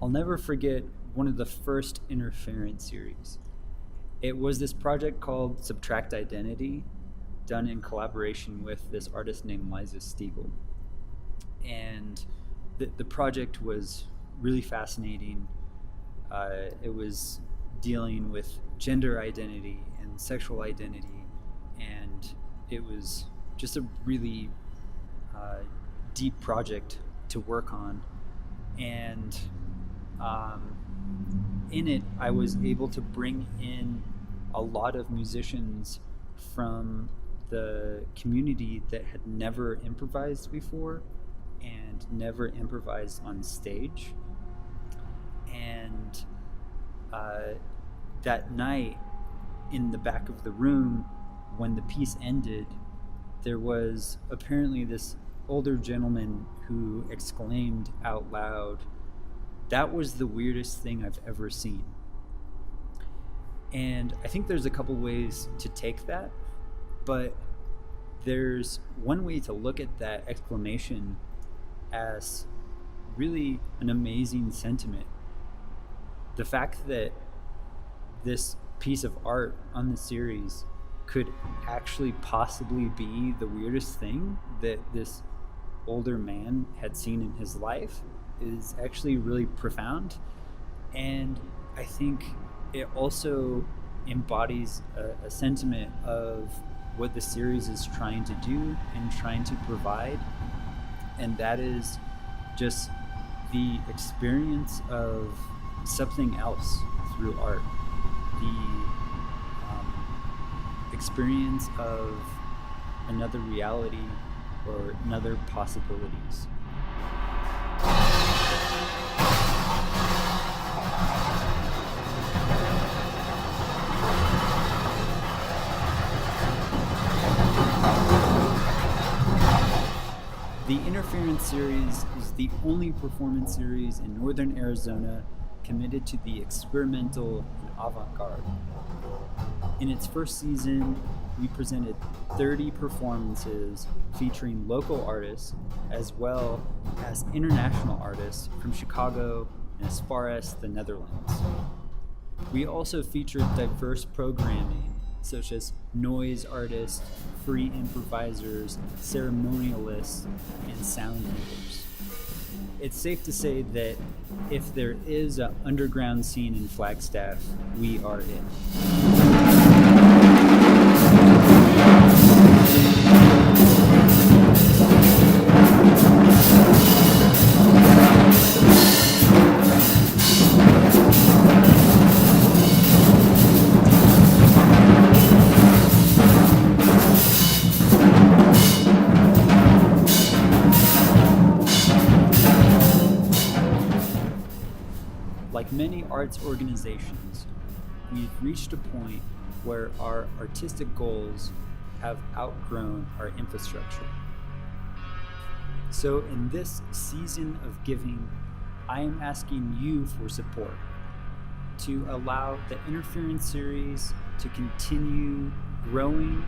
I'll never forget one of the first Interference series. It was this project called Subtract Identity, done in collaboration with this artist named Liza Stiegel. And the project was really fascinating. It was dealing with gender identity and sexual identity, and it was just a really deep project to work on. And in it, I was able to bring in a lot of musicians from the community that had never improvised before and never improvised on stage. And that night, in the back of the room, when the piece ended, there was apparently this older gentleman who exclaimed out loud, "That was the weirdest thing I've ever seen." And I think there's a couple ways to take that, but there's one way to look at that exclamation as really an amazing sentiment. The fact that this piece of art on the series could actually possibly be the weirdest thing that this older man had seen in his life is actually really profound. And I think it also embodies a sentiment of what the series is trying to do and trying to provide, and that is just the experience of something else through art, the experience of another reality or another possibilities. The Interference series is the only performance series in Northern Arizona committed to the experimental and avant-garde. In its first season, we presented 30 performances featuring local artists as well as international artists from Chicago and as far as the Netherlands. We also featured diverse programming such as noise artists, free improvisers, ceremonialists, and sound makers. It's safe to say that if there is an underground scene in Flagstaff, we are it. Like many arts organizations, we've reached a point where our artistic goals have outgrown our infrastructure. So in this season of giving, I am asking you for support to allow the Interference series to continue growing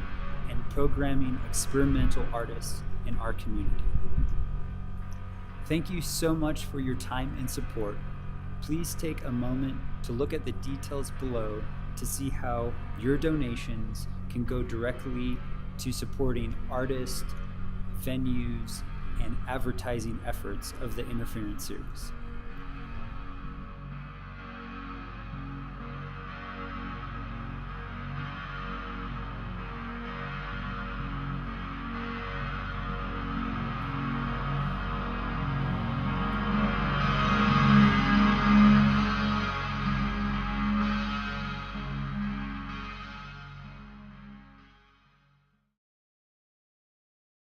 and programming experimental artists in our community. Thank you so much for your time and support. Please take a moment to look at the details below to see how your donations can go directly to supporting artists, venues, and advertising efforts of the Interference series.